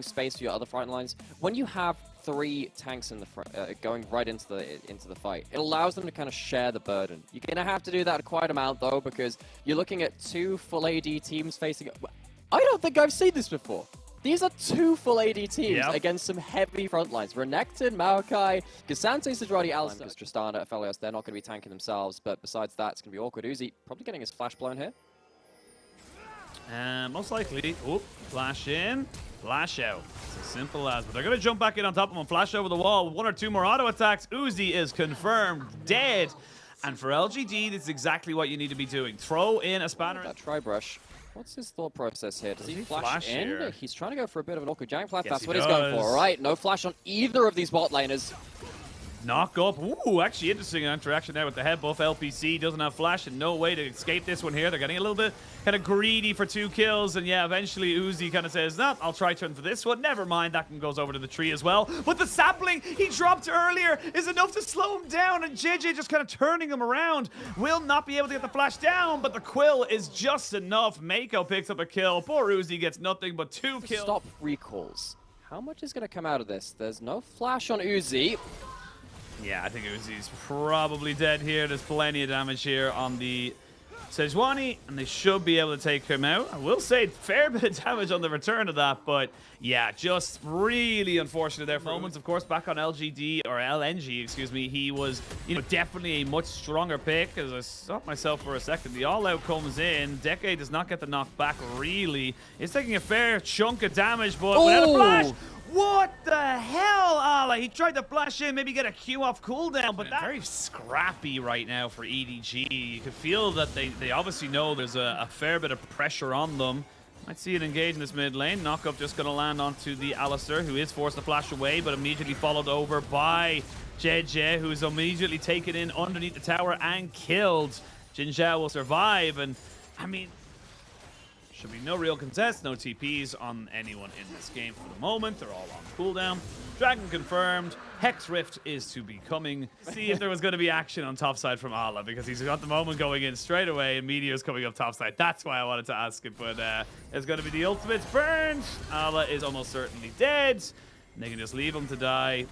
space for your other front lines. When you have 3 tanks in the front, going right into the fight, it allows them to kind of share the burden. You're gonna have to do that quite amount though, because you're looking at 2 full AD teams facing. I don't think I've seen this before. These are 2 full AD teams against some heavy front lines. Renekton, Maokai, Gasante, Sejuani, Alistar, because Tristana, Aphelios, they're not going to be tanking themselves, but besides that, it's going to be awkward. Uzi probably getting his flash blown here. Most likely. Oh, flash in, flash out. It's as simple as. But they're going to jump back in on top of him, flash over the wall. 1 or 2 more auto attacks. Uzi is confirmed dead. And for LGD, this is exactly what you need to be doing. Throw in a spanner. That tri-brush. What's his thought process here? Does he flash in? Here? He's trying to go for a bit of an awkward giant plat. Yes, That's what he's going for. All right, no flash on either of these bot laners. Knock up. Ooh, actually interesting interaction there with the head buff. LPC doesn't have flash and no way to escape this one here. They're getting a little bit kind of greedy for 2 kills. And yeah, eventually Uzi kind of says, nah, I'll try turn for this one. Never mind, that one goes over to the tree as well. But the sapling he dropped earlier is enough to slow him down. And JJ just kind of turning him around. Will not be able to get the flash down, but the quill is just enough. Mako picks up a kill. Poor Uzi gets nothing but 2 kills. Stop recalls. How much is going to come out of this? There's no flash on Uzi. Yeah, I think Uzi's probably dead here. There's plenty of damage here on the Sejuani, and they should be able to take him out. I will say, fair bit of damage on the return of that, but yeah, just really unfortunate there. Moments, of course, back on LGD, or LNG, excuse me, he was, definitely a much stronger pick. As I stopped myself for a second, the all-out comes in. Decade does not get the knock back, really. He's taking a fair chunk of damage, but without a flash, what the hell, Ala? He tried to flash in, maybe get a Q off cooldown, but that's very scrappy right now for EDG. You can feel that they obviously know there's a fair bit of pressure on them. Might see it engage in this mid lane. Knockup just going to land onto the Alistar, who is forced to flash away, but immediately followed over by JJ, who is immediately taken in underneath the tower and killed. Jin Zhao will survive, and I mean, should be no real contest, no TPs on anyone in this game for the moment. They're all on cooldown. Dragon confirmed. Hex Rift is to be coming. See if there was going to be action on topside from Ala, because he's got the moment going in straight away and Meteor's coming up topside. That's why I wanted to ask it, but it's going to be the ultimates burned. Ala is almost certainly dead. And they can just leave him to die.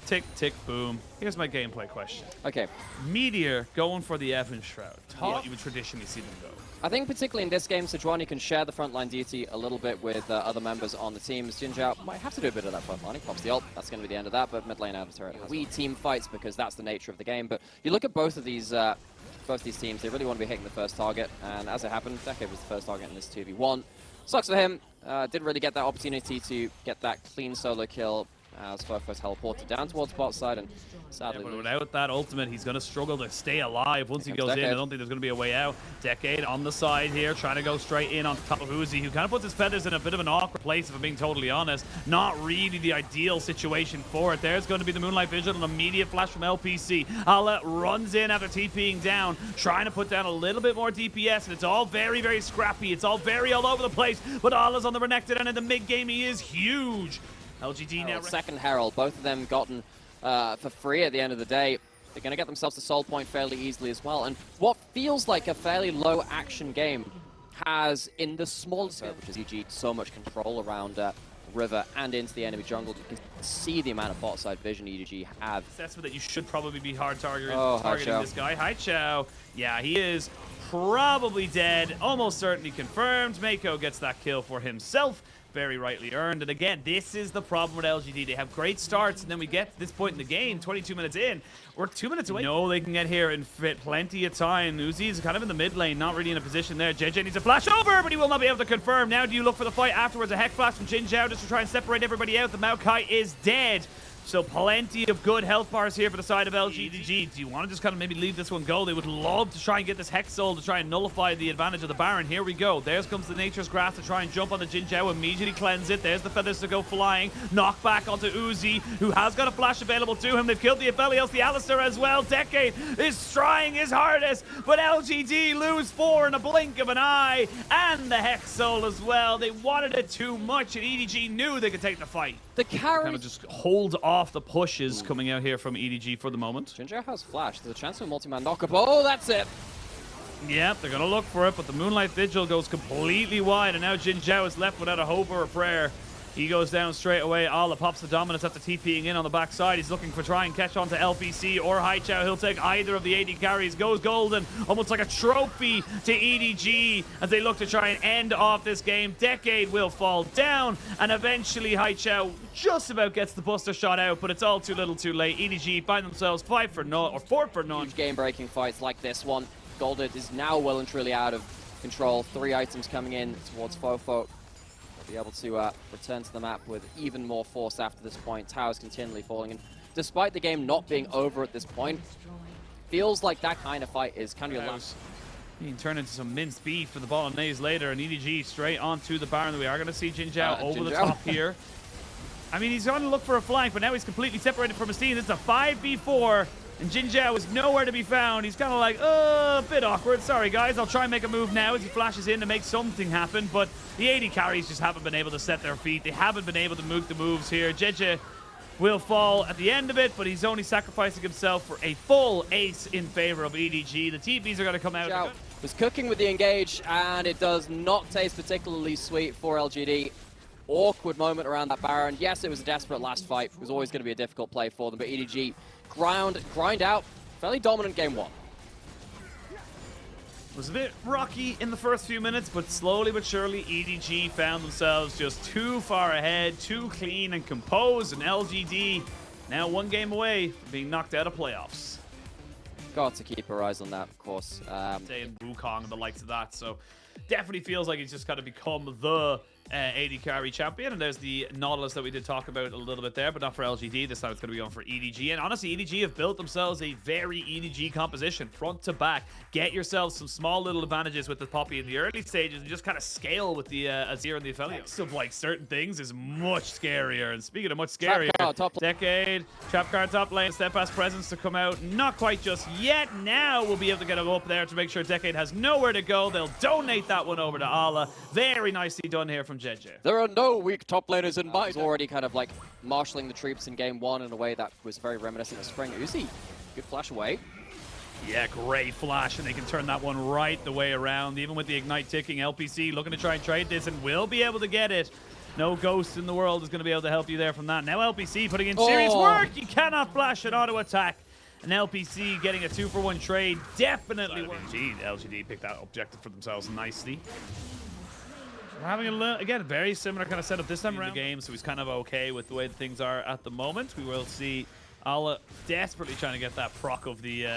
Tick, tick, boom. Here's my gameplay question. Okay. Meteor going for the Evan Shroud. What you would traditionally see them go. I think particularly in this game, Sejuani can share the frontline duty a little bit with other members on the team. Jin Zhao might have to do a bit of that frontline. He pops the ult. That's going to be the end of that, but mid lane out of turret. We team fights because that's the nature of the game. But you look at both these teams, they really want to be hitting the first target. And as it happened, Decade was the first target in this 2v1. Sucks for him. Didn't really get that opportunity to get that clean solo kill. As Furfo teleported down towards bot side, and sadly, but without that ultimate, he's going to struggle to stay alive once he goes in. I don't think there's going to be a way out. Decade on the side here, trying to go straight in on top of Uzi, who kind of puts his feathers in a bit of an awkward place, if I'm being totally honest. Not really the ideal situation for it. There's going to be the Moonlight Vision, an immediate flash from LPC. Ala runs in after TPing down, trying to put down a little bit more DPS, and it's all very, very scrappy. It's all very all over the place, but Ala's on the Renekton, and in the mid-game, he is huge. LGD now. Second Herald, both of them gotten for free at the end of the day. They're going to get themselves to soul point fairly easily as well. And what feels like a fairly low action game has, in the small scale, which is EDG, so much control around River and into the enemy jungle. You can see the amount of bot side vision EDG have. Assessment that you should probably be hard targeting this guy. Hi Chow. Yeah, he is probably dead. Almost certainly confirmed. Mako gets that kill for himself. Very rightly earned. And again, this is the problem with LGD. They have great starts, and then we get to this point in the game, 22 minutes in. We're 2 minutes away. No, they can get here and fit plenty of time. Uzi's kind of in the mid lane, not really in a position there. JJ needs a flash over, but he will not be able to confirm. Now do you look for the fight afterwards? A hex flash from Jin Zhao just to try and separate everybody out. The Maokai is dead. So plenty of good health bars here for the side of LGD. Do you want to just kind of maybe leave this one go? They would love to try and get this Hex Soul to try and nullify the advantage of the Baron. Here we go. There comes the Nature's Grasp to try and jump on the Jin Zhao, immediately cleanse it. There's the feathers to go flying. Knock back onto Uzi, who has got a flash available to him. They've killed the Aphelios, the Alistar as well. Decade is trying his hardest, but LGD lose 4 in a blink of an eye, and the Hex Soul as well. They wanted it too much, and EDG knew they could take the fight. The carry kind of just hold off the pushes coming out here from EDG for the moment. Jin Zhao has flash. There's a chance for a multi-man knockup. Oh, that's it. Yep, they're going to look for it, but the Moonlight Vigil goes completely wide, and now Jin Zhao is left without a hope or a prayer. He goes down straight away. Ala pops the dominance after TPing in on the backside. He's looking for try and catch on to LPC or Haichao. He'll take either of the AD carries. Goes golden, almost like a trophy to EDG as they look to try and end off this game. Decade will fall down, and eventually Haichao just about gets the buster shot out, but it's all too little too late. EDG find themselves 5 for 0 or 4 for 9. Huge game-breaking fights like this one. Golden is now well and truly out of control. 3 items coming in towards Fofo. Be able to return to the map with even more force after this point. Towers continually falling in. Despite the game not being over at this point, feels like that kind of fight is kind of your last. He can turn into some minced beef for the bolognese later, and EDG straight onto the Baron. We are going to see Jin Zhao over the top here. I mean, he's going to look for a flank, but now he's completely separated from his team. This is a 5v4. And Jin Zhao is nowhere to be found. He's kind of like, a bit awkward. Sorry, guys. I'll try and make a move now as he flashes in to make something happen. But the AD carries just haven't been able to set their feet. They haven't been able to move the moves here. JJ will fall at the end of it, but he's only sacrificing himself for a full ace in favor of EDG. The TVs are going to come out. Zhao was cooking with the engage, and it does not taste particularly sweet for LGD. Awkward moment around that Baron. Yes, it was a desperate last fight. It was always going to be a difficult play for them, but EDG grind out. Fairly dominant game 1. It was a bit rocky in the first few minutes, but slowly but surely EDG found themselves just too far ahead, too clean and composed, and LGD now 1 game away from being knocked out of playoffs. Got to keep our eyes on that, of course. And Wukong and the likes of that, so definitely feels like he's just got to become the AD carry champion. And there's the Nautilus that we did talk about a little bit there, but not for LGD. This time it's going to be going for EDG. And honestly, EDG have built themselves a very EDG composition, front to back. Get yourselves some small little advantages with the Poppy in the early stages and just kind of scale with the Azir and the Aphelios. Of like certain things is much scarier. And speaking of much scarier, Decade, Trap Card top lane, Steadfast Presence to come out. Not quite just yet. Now we'll be able to get him up there to make sure Decade has nowhere to go. They'll donate that one over to Ala. Very nicely done here from JJ. There are no weak top laners in my... Already kind of like marshalling the troops in game 1 in a way that was very reminiscent of Spring. Uzi, good flash away. Yeah, great flash, and they can turn that one right the way around. Even with the Ignite ticking, LPC looking to try and trade this and will be able to get it. No ghost in the world is going to be able to help you there from that. Now LPC putting in serious work. You cannot flash an auto attack. And LPC getting a 2-for-1 trade definitely works. LGD picked that objective for themselves nicely. We're having again, very similar kind of setup this time around the game, so he's kind of okay with the way things are at the moment. We will see Ala desperately trying to get that proc of the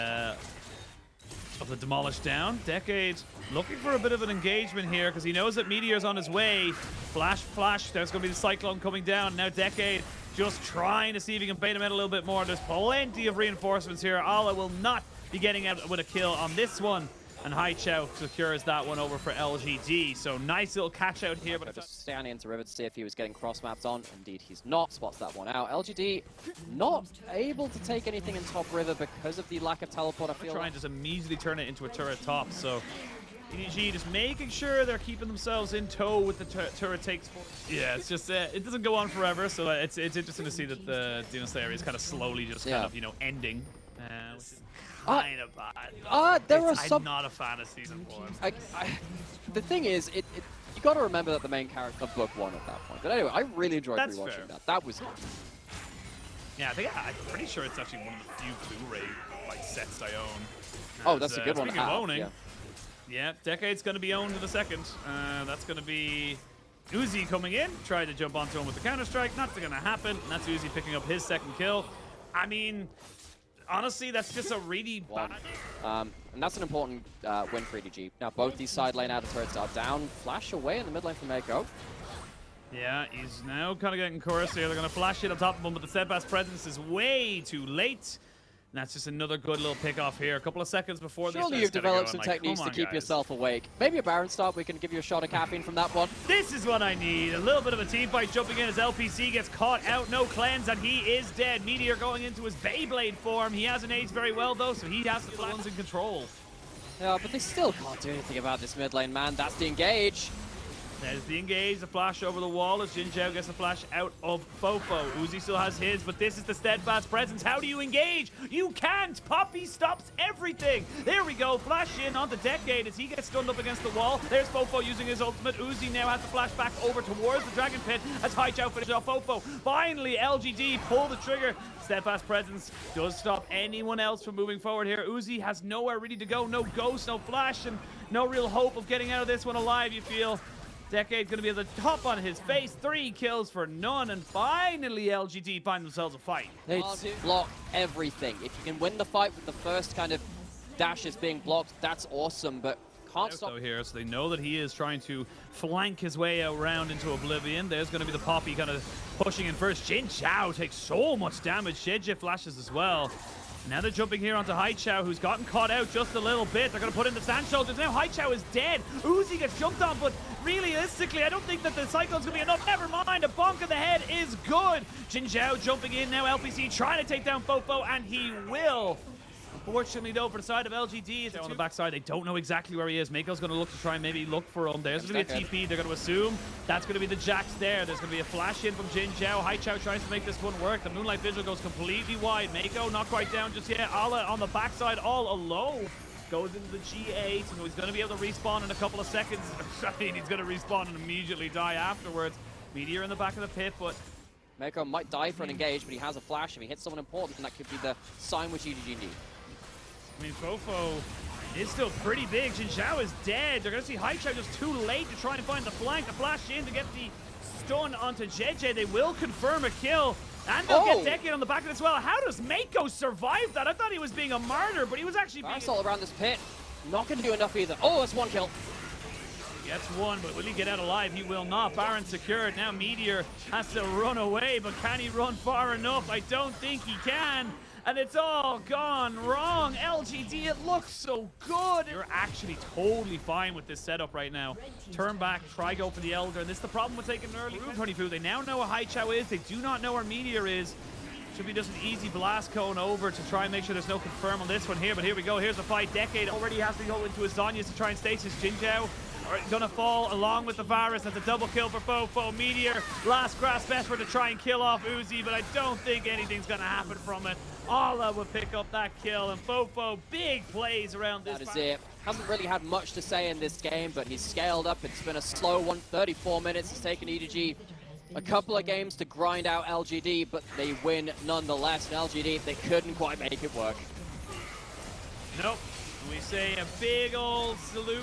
Demolish down. Decade looking for a bit of an engagement here because he knows that Meteor's on his way. Flash, flash. There's going to be the Cyclone coming down. Now Decade just trying to see if he can bait him out a little bit more. There's plenty of reinforcements here. Ala will not be getting out with a kill on this one. And Haichao secures that one over for LGD. So nice little catch out here. But just standing into River to see if he was getting cross-mapped on. Indeed, he's not. Spots that one out. LGD not able to take anything in top River because of the lack of teleport. I feel trying to just immediately turn it into a turret top. So EDG just making sure they're keeping themselves in tow with the turret takes. Yeah, it's just it doesn't go on forever. So it's interesting to see that the Demon Slayer is kind of slowly just kind of ending. Kind of bad. There are some... I'm not a fan of Season 4. The thing is, you got to remember that the main character of Book 1 at that point. But anyway, I really enjoyed rewatching that. That was... Yeah, I'm pretty sure it's actually one of the few Blu-ray sets I own. Oh, that's a good one to speaking have. of owning, yeah, Decade's going to be owned in a second. That's going to be Uzi coming in, trying to jump onto him with the Counter-Strike. Not going to happen. And that's Uzi picking up his second kill. I mean... Honestly, that's just a really bad... And that's an important win for EDG. Now, both these side lane outer turrets are down. Flash away in the mid lane from Mako. Yeah, he's now kind of getting chorus here. They're going to flash it on top of him, but the Steadfast Presence is way too late. And that's just another good little pick off here. A couple of seconds before this. Surely you've developed some techniques to keep yourself awake. Maybe a Baron start. We can give you a shot of caffeine from that one. This is what I need. A little bit of a team fight jumping in as LPC gets caught out. No cleanse, and he is dead. Meteor going into his Beyblade form. He hasn't aged very well, though, so he has the ones in control. Yeah, but they still can't do anything about this mid lane, man. That's the engage. There's the engage, the flash over the wall as Jin Zhao gets the flash out of Fofo. Uzi still has his, but this is the steadfast presence. How do you engage? You can't! Poppy stops everything! There we go, flash in onto Decade as he gets stunned up against the wall. There's Fofo using his ultimate. Uzi now has the flash back over towards the Dragon Pit as Haichao finishes off Fofo. Finally, LGD pull the trigger. Steadfast presence does stop anyone else from moving forward here. Uzi has nowhere really to go. No ghost, no flash, and no real hope of getting out of this one alive, you feel. Decade gonna be at the top on his face. 3 kills for none, and finally LGD find themselves a fight. They block everything. If you can win the fight with the first kind of dashes being blocked, that's awesome, but can't stop here. So they know that he is trying to flank his way around into Oblivion. There's gonna be the Poppy kind of pushing in first. Jin Zhao takes so much damage. Sheji flashes as well. Now they're jumping here onto Haichao, who's gotten caught out just a little bit. They're going to put in the Sand Shoulders. Now Haichao is dead. Uzi gets jumped on, but realistically, I don't think that the cyclone's going to be enough. Never mind, a bonk of the head is good. Jin Zhao jumping in now. LPC trying to take down Fofo, and he will. Unfortunately, though, for the side of LGD, it's on the backside. They don't know exactly where he is. Mako's going to look to try and maybe look for him. There's going to be a TP. They're going to assume that's going to be the Jax there. There's going to be a flash in from Jin Zhao. Haichao tries to make this one work. The Moonlight Vigil goes completely wide. Mako not quite down just yet. Ala on the backside all alone. Goes into the G8, so he's going to be able to respawn in a couple of seconds. I mean, he's going to respawn and immediately die afterwards. Meteor in the back of the pit, but Mako might die for an engage, but he has a flash. If he hits someone important, then that could be the sign which EDG need. I mean, Fofo is still pretty big. Jin Zhao is dead. They're going to see Haichao just too late to try and find the flank. The flash in to get the stun onto JJ. They will confirm a kill. And they'll get Decade on the back of it as well. How does Mako survive that? I thought he was being a martyr, but he was actually being... all around this pit. Not going to do enough either. Oh, that's 1 kill. Gets 1, but will he get out alive? He will not. Baron secured. Now Meteor has to run away, but can he run far enough? I don't think he can. And it's all gone wrong. LGD, it looks so good. You're actually totally fine with this setup right now. Turn back, try go for the Elder. And this is the problem with taking early. 22, they now know where Haichao is. They do not know where Meteor is. Should be just an easy blast cone over to try and make sure there's no confirm on this one here. But here we go. Here's the fight. Decade already has to go into his Zonyas to try and stasis Jin Zhao. Gonna fall along with the Varus. That's a double kill for Fofo. Meteor, last grasp effort to try and kill off Uzi, but I don't think anything's gonna happen from it. Ala will pick up that kill, and Fofo, big plays around this. That is it. Hasn't really had much to say in this game, but he's scaled up. It's been a slow one. 34 minutes. It's taken EDG a couple of games to grind out LGD, but they win nonetheless. And LGD, they couldn't quite make it work. Nope. We say a big old salute.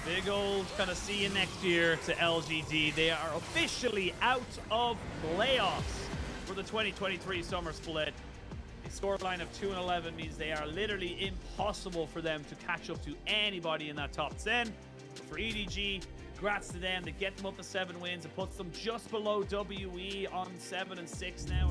Big old kind of see you next year to LGD. They are officially out of playoffs for the 2023 summer split. A scoreline of 2-11 means they are literally impossible for them to catch up to anybody in that top 10. But for EDG, congrats to them to get them up to 7 wins. It puts them just below WE on 7 and 6 now.